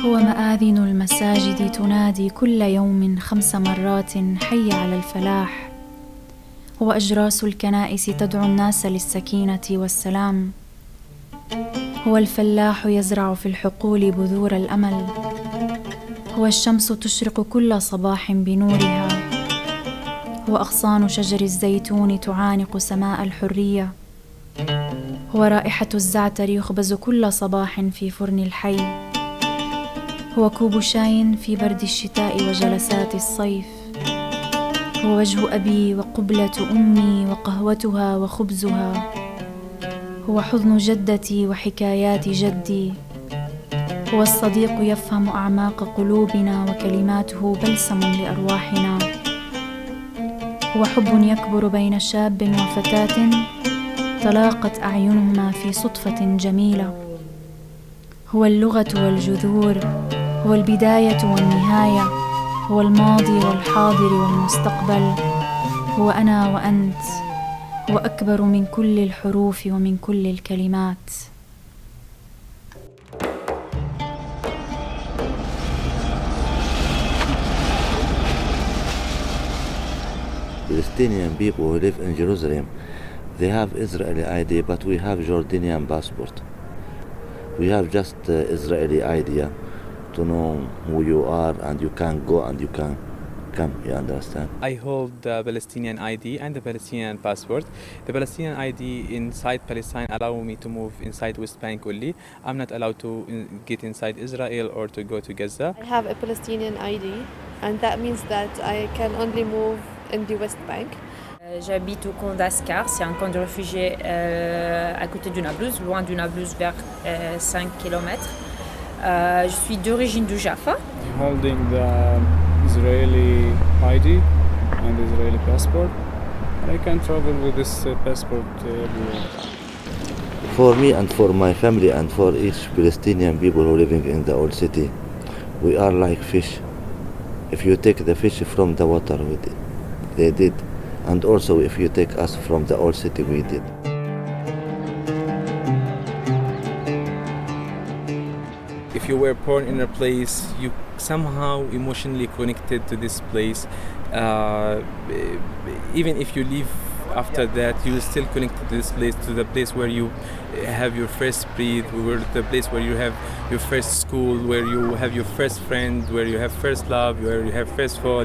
هو مآذن المساجد تنادي كل يوم 5 مرات حي على الفلاح. هو أجراس الكنائس تدعو الناس للسكينة والسلام. هو الفلاح يزرع في الحقول بذور الأمل. هو الشمس تشرق كل صباح بنورها. هو أغصان شجر الزيتون تعانق سماء الحرية. هو رائحة الزعتر يخبز كل صباح في فرن الحي. هو كوب شاي في برد الشتاء وجلسات الصيف. هو وجه أبي وقبلة أمي وقهوتها وخبزها. هو حضن جدتي وحكايات جدي. هو الصديق يفهم أعماق قلوبنا وكلماته بلسم لأرواحنا. هو حب يكبر بين شاب وفتاة تلاقت أعينهما في صدفة جميلة. هو اللغة والجذور. هو البداية والنهاية. هو الماضي والحاضر والمستقبل. هو أنا وأنت. هو أكبر من كل الحروف ومن كل الكلمات. Palestinian people who live in Jerusalem, they have Israeli ID, but we have Jordanian passport. We have just Israeli idea to know who you are, and you can go and you can come, you understand? I hold the Palestinian ID and the Palestinian passport. The Palestinian ID inside Palestine allow me to move inside West Bank only. I'm not allowed to get inside Israel or to go to Gaza. I have a Palestinian ID, and that means that I can only move in the West Bank. J'habite au camp d'Askar, c'est un camp de réfugiés à côté du Nablus, loin du Nablus vers 5 km. Je suis d'origine de Jaffa. Holding the Israeli ID and Israeli passport. I can travel with this passport everywhere. For me and for my family and for each Palestinian people who are living in the old city, we are like fish. If you take the fish from the water, they did. And also if you take us from the old city, we did. If you were born in a place, you somehow emotionally connected to this place. Even if you leave after that, you are still connected to this place, to the place where you have your first breath, the place where you have your first school, where you have your first friend, where you have first love, where you have first fall.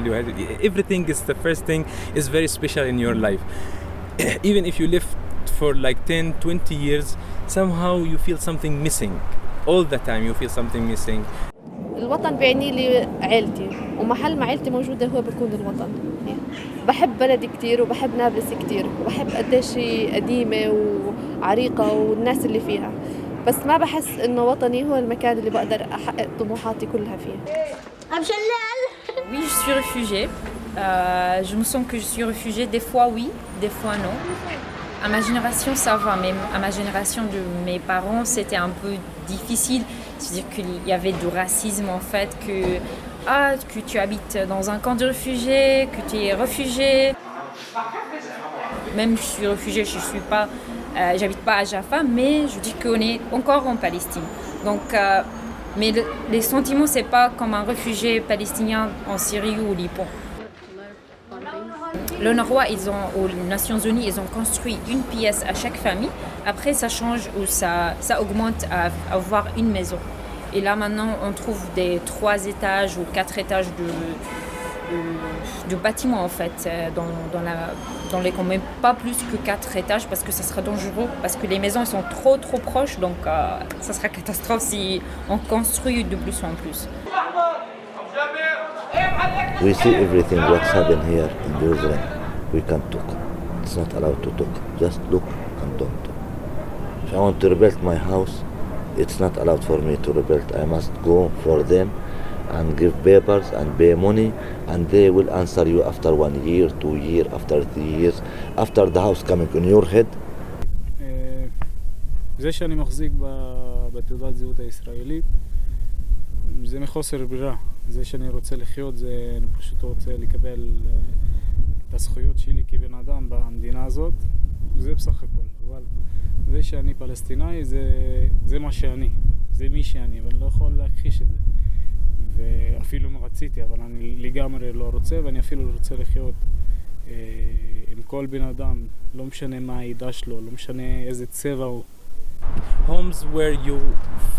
Everything is the first thing is very special in your life. Even if you live for like 10, 20 years, somehow you feel something missing. All the time you feel something missing. الوطن بيعني لي عيلتي، ومحل ما عيلتي موجودة هو بيكون الوطن. بحب بلدي كتير وبحب نابلس كتير وبحب قديش هي قديمة وعريقة والناس اللي فيها، بس ما بحس إنه وطني هو المكان اللي بقدر أحقق طموحاتي كلها فيه. Oui, je suis réfugiée. Je me sens que je suis réfugiée. Des fois oui, des fois non. À ma génération, ça va, mais à ma génération de mes parents, c'était un peu difficile. C'est-à-dire qu'il y avait du racisme en fait, que tu habites dans un camp de réfugiés, que tu es réfugié. Même je suis réfugiée, j'habite pas à Jaffa, mais je dis qu'on est encore en Palestine. Donc, mais les sentiments, c'est pas comme un réfugié palestinien en Syrie ou au Liban. Le Norrois, aux Nations Unies, ils ont construit une pièce à chaque famille. Après, ça change ou ça augmente à avoir une maison. Et là, maintenant, on trouve des 3 étages ou 4 étages de bâtiments, en fait, dans les même pas plus que 4 étages, parce que ça sera dangereux, parce que les maisons sont trop proches, donc ça sera catastrophe si on construit de plus en plus. We see everything what's happened here in Jerusalem. We can't talk. It's not allowed to talk. Just look and don't talk. If I want to rebuild my house, it's not allowed for me to rebuild. I must go for them and give papers and pay money, and they will answer you after 1 year, 2 years, after 3 years, after the house coming on your head. זה שאני מחזיק בתעודת זהות הישראלית, זה מחוסר ברירה. זה שאני רוצה לחיות, אני פשוט רוצה לקבל את הזכויות שלי כבן אדם במדינה הזאת, זה בסך הכל. אבל זה שאני פלסטינאי, זה מה שאני, זה מי שאני, ואני לא יכול להכחיש את זה. אפילו רציתי, אבל אני לגמרי לא רוצה, ואני אפילו רוצה לחיות עם כל בן אדם, לא משנה מה העדה שלו, לא משנה איזה צבע הוא. Homes where you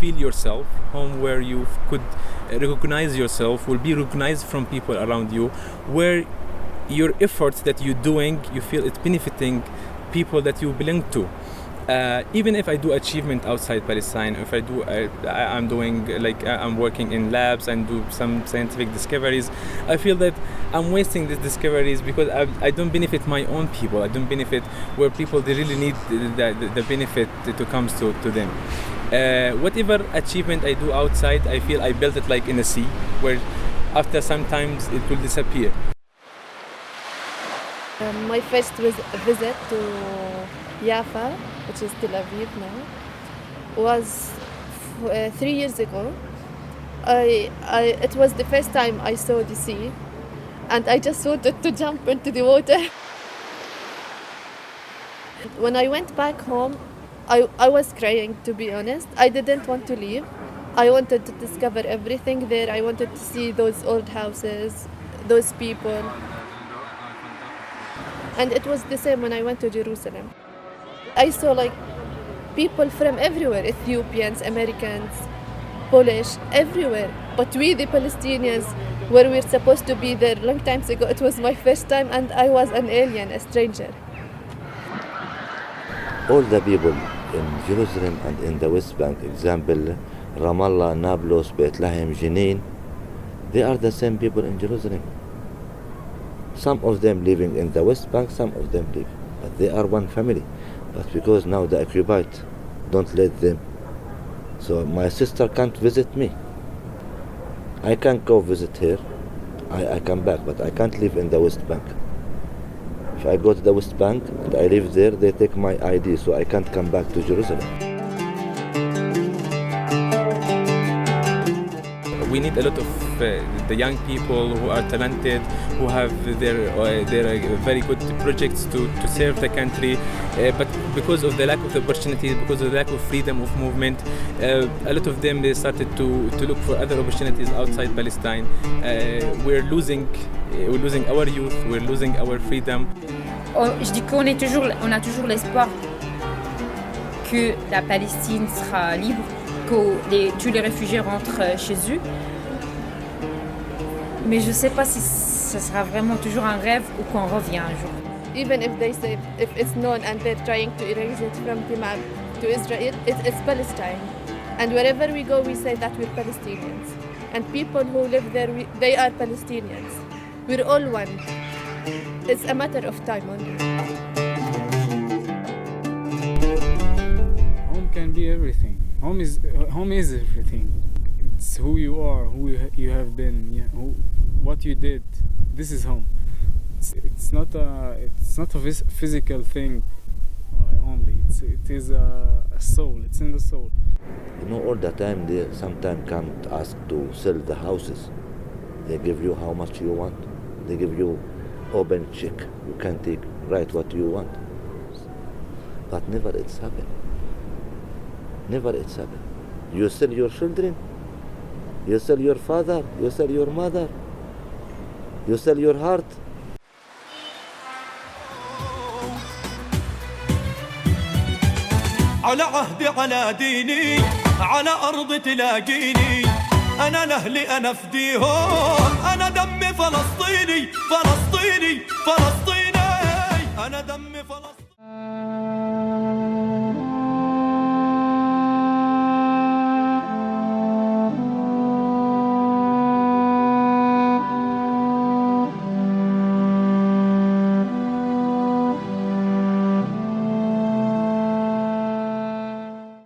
feel yourself, home where you could recognize yourself, will be recognized from people around you, where your efforts that you're doing, you feel it's benefiting people that you belong to. Even if I do achievement outside Palestine, if I'm doing like I'm working in labs and do some scientific discoveries, I feel that I'm wasting these discoveries because I don't benefit my own people. I don't benefit where people they really need the benefit to comes to them. Whatever achievement I do outside, I feel I built it like in a sea, where after sometimes it will disappear. My first visit to Jaffa, which is Tel Aviv now, was 3 years ago. It was the first time I saw the sea, and I just wanted to jump into the water. When I went back home, I was crying, to be honest. I didn't want to leave. I wanted to discover everything there. I wanted to see those old houses, those people. And it was the same when I went to Jerusalem. I saw like people from everywhere, Ethiopians, Americans, Polish, everywhere. But we, the Palestinians, where we're supposed to be there long times ago, it was my first time and I was an alien, a stranger. All the people in Jerusalem and in the West Bank, example, Ramallah, Nablus, Bethlehem, Jenin, they are the same people in Jerusalem. Some of them living in the West Bank, some of them live, but they are one family. But because now the occupied don't let them, so my sister can't visit me. I can go visit her, I come back, but I can't live in the West Bank. If I go to the West Bank and I live there, they take my ID, so I can't come back to Jerusalem. We need a lot of the young people who are talented, who have their very good projects to serve the country, but because of the lack of the opportunities, because of the lack of freedom of movement, a lot of them they started to look for other opportunities outside Palestine. We're losing our youth, we're losing our freedom. Je dis on a toujours l'espoir que la Palestine sera libre, que tous les réfugiés rentrent chez eux. Mais je ne sais pas si ce sera vraiment toujours un rêve ou qu'on revient un jour. Even if they say, if it's known and they're trying to erase it from the map to Israel, it's Palestine. And wherever we go, we say that we're Palestinians. And people who live there, they are Palestinians. We're all one. It's a matter of time only. Home can be everything. Home is everything. It's who you are, who you have been, what you did. This is home. It's not a physical thing only. It is a soul. It's in the soul. You know, all the time they sometimes come to ask to sell the houses. They give you how much you want. They give you open check. You can write what you want. But never it's happened. Never it's happened. You sell your children. You sell your father. You sell your mother. You sell your heart. على عهدي على ديني على أرض تلاقيني أنا لأهلي أنا فديهم أنا دمي فلسطيني فلسطيني فلسطيني